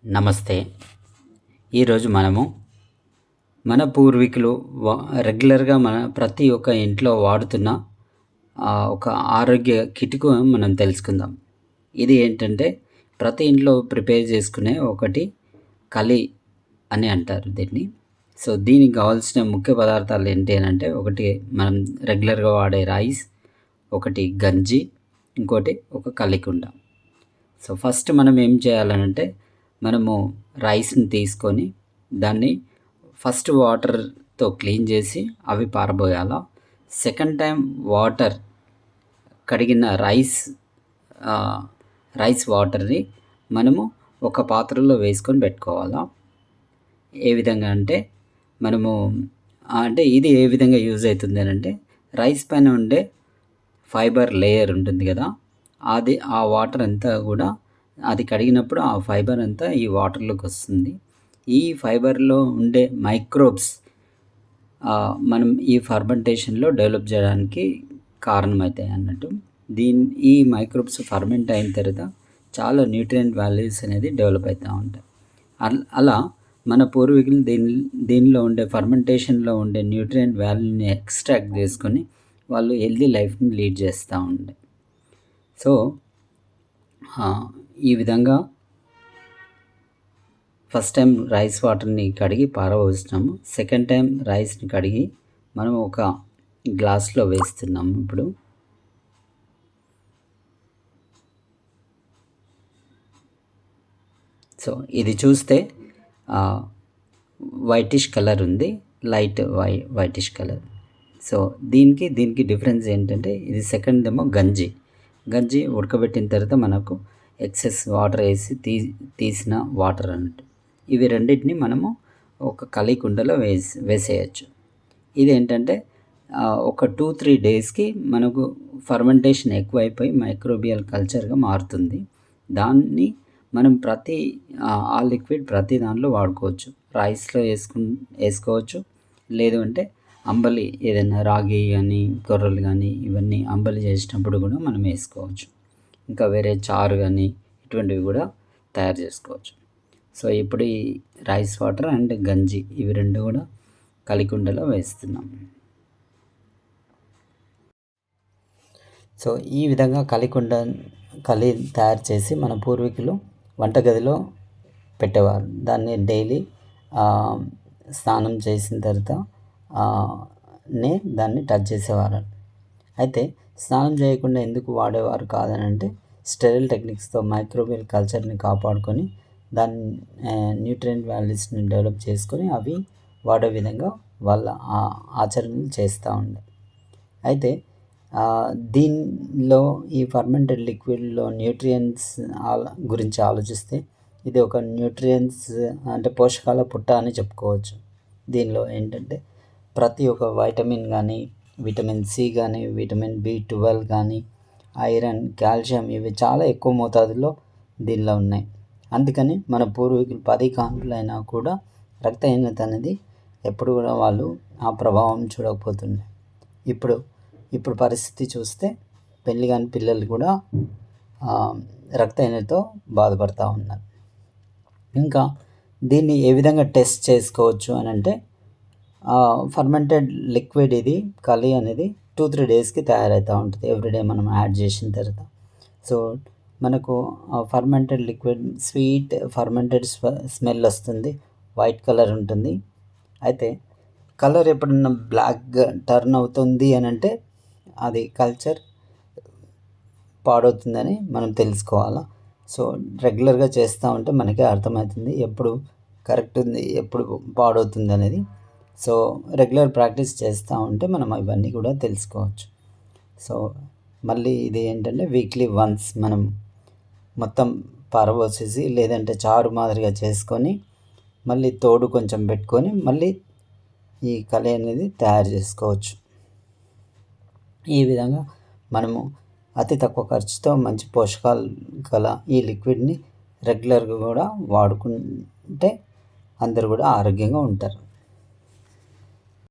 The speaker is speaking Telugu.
నమస్తే. ఈరోజు మనము మన పూర్వీకులు రెగ్యులర్గా మన ప్రతి ఒక్క ఇంట్లో వాడుతున్న ఒక ఆరోగ్య కిటుకు మనం తెలుసుకుందాం. ఇది ఏంటంటే ప్రతి ఇంట్లో ప్రిపేర్ చేసుకునే ఒకటి కలి అని అంటారు దీన్ని. సో దీనికి కావాల్సిన ముఖ్య పదార్థాలు ఏంటి అని అంటే, ఒకటి మనం రెగ్యులర్గా వాడే రైస్, ఒకటి గంజి, ఇంకోటి ఒక కలికుండ. సో ఫస్ట్ మనం ఏం చేయాలనంటే, మనము రైస్ని తీసుకొని దాన్ని ఫస్ట్ వాటర్తో క్లీన్ చేసి అవి పారబోయాల. సెకండ్ టైం వాటర్ కడిగిన రైస్ వాటర్ని మనము ఒక పాత్రలో వేసుకొని పెట్టుకోవాలా. ఏ విధంగా అంటే, మనము అంటే ఇది ఏ విధంగా యూజ్ అవుతుంది అని అంటే, రైస్ పైన ఉండే ఫైబర్ లేయర్ ఉంటుంది కదా, అది ఆ వాటర్ అంతా కూడా అది కడిగినప్పుడు ఆ ఫైబర్ అంతా ఈ వాటర్లోకి వస్తుంది. ఈ ఫైబర్లో ఉండే మైక్రోబ్స్ మనం ఈ ఫర్మెంటేషన్లో డెవలప్ చేయడానికి కారణమవుతాయి అన్నట్టు. ఈ మైక్రోబ్స్ ఫర్మెంట్ అయిన తర్వాత చాలా న్యూట్రియంట్ వాల్యూస్ అనేది డెవలప్ అవుతూ ఉంటాయి. అలా మన పూర్వీకులు దీనిలో ఉండే ఫర్మెంటేషన్లో ఉండే న్యూట్రియంట్ వాల్యూని ఎక్స్ట్రాక్ట్ చేసుకొని వాళ్ళు హెల్దీ లైఫ్ని లీడ్ చేస్తూ ఉండే. సో ఈ విధంగా ఫస్ట్ టైం రైస్ వాటర్ని కడిగి పారబోసినాము. సెకండ్ టైం రైస్ని కడిగి మనం ఒక గ్లాస్లో వేస్తున్నాము. ఇప్పుడు సో ఇది చూస్తే వైటిష్ కలర్ ఉంది, లైట్ వైటిష్ కలర్. సో దీనికి డిఫరెన్స్ ఏంటంటే, ఇది సెకండ్ ఏమో గంజి ఉడకబెట్టిన తర్వాత మనకు ఎక్సెస్ వాటర్ వేసి తీసిన వాటర్ అన్నట్టు. ఇవి రెండింటిని మనము ఒక కలికుండలో వేసేయచ్చు. ఇదేంటంటే ఒక 2-3 డేస్కి మనకు ఫర్మెంటేషన్ ఎక్కువైపోయి మైక్రోబియల్ కల్చర్గా మారుతుంది. దాన్ని మనం ఆ లిక్విడ్ ప్రతి దాంట్లో వాడుకోవచ్చు. రైస్లో వేసుకోవచ్చు, లేదు అంటే అంబలి, ఏదైనా రాగి కానీ కొర్రలు కానీ ఇవన్నీ అంబలి చేసినప్పుడు కూడా మనం వేసుకోవచ్చు. ఇంకా వేరే చారు కానీ ఇటువంటివి కూడా తయారు చేసుకోవచ్చు. సో ఇప్పుడు ఈ రైస్ వాటర్ అండ్ గంజి ఇవి రెండు కూడా కలికుండలో వేస్తున్నాం. సో ఈ విధంగా కలి తయారు చేసి మన పూర్వీకులు వంటగదిలో పెట్టేవారు. దాన్ని డైలీ స్నానం చేసిన తర్వాత దాన్ని టచ్ చేసేవారు. అయితే స్నానం చేయకుండా ఎందుకు వాడేవారు కాదని అంటే, స్టెరైల్ టెక్నిక్స్తో మైక్రోబియల్ కల్చర్ని కాపాడుకొని దాన్ని న్యూట్రియంట్ వాల్యూస్ని డెవలప్ చేసుకొని అవి వాడే విధంగా వాళ్ళ ఆచరణలు చేస్తూ ఉండే. అయితే దీనిలో ఈ ఫర్మెంటెడ్ లిక్విడ్లో న్యూట్రియంట్స్ గురించి ఆలోచిస్తే, ఇది ఒక న్యూట్రియంట్స్ అంటే పోషకాల పుట్ట అని చెప్పుకోవచ్చు. దీనిలో ఏంటంటే ప్రతి ఒక్క వైటమిన్ కానీ, విటమిన్ సి కానీ, విటమిన్ B12 కానీ, ఐరన్, కాల్షియం ఇవి చాలా ఎక్కువ మోతాదులో దీనిలో ఉన్నాయి. అందుకని మన పూర్వీకులు 10 కాన్పులైనా కూడా రక్తహీనత అనేది ఎప్పుడు కూడా వాళ్ళు ఆ ప్రభావం చూడకపోతుండే. ఇప్పుడు పరిస్థితి చూస్తే పెళ్ళి కాని పిల్లలు కూడా రక్తహీనతతో బాధపడుతూ ఉన్నారు. ఇంకా దీన్ని ఏ విధంగా టెస్ట్ చేసుకోవచ్చు అని అంటే, ఫర్మెంటెడ్ లిక్విడ్ ఇది కలి అనేది 2-3 డేస్కి తయారవుతూ ఉంటుంది ఎవ్రీడే మనం యాడ్ చేసిన తర్వాత. సో మనకు fermented liquid sweet fermented smell వస్తుంది, వైట్ కలర్ ఉంటుంది. అయితే కలర్ ఎప్పుడన్నా బ్లాక్గా టర్న్ అవుతుంది అని అంటే అది కల్చర్ పాడవుతుందని మనం తెలుసుకోవాలా. సో రెగ్యులర్గా చేస్తూ ఉంటే మనకే అర్థమవుతుంది ఎప్పుడు కరెక్ట్ ఉంది, ఎప్పుడు పాడవుతుంది అనేది. సో రెగ్యులర్ ప్రాక్టీస్ చేస్తూ ఉంటే మనం ఇవన్నీ కూడా తెలుసుకోవచ్చు. సో మళ్ళీ ఇది ఏంటంటే వీక్లీ వన్స్ మనం మొత్తం పారబోసేసి, లేదంటే చారు మాదిరిగా చేసుకొని మళ్ళీ తోడు కొంచెం పెట్టుకొని మళ్ళీ ఈ కలి అనేది తయారు చేసుకోవచ్చు. ఈ విధంగా మనము అతి తక్కువ ఖర్చుతో మంచి పోషకాలు గల ఈ లిక్విడ్ని రెగ్యులర్గా కూడా వాడుకుంటే అందరూ కూడా ఆరోగ్యంగా ఉంటారు.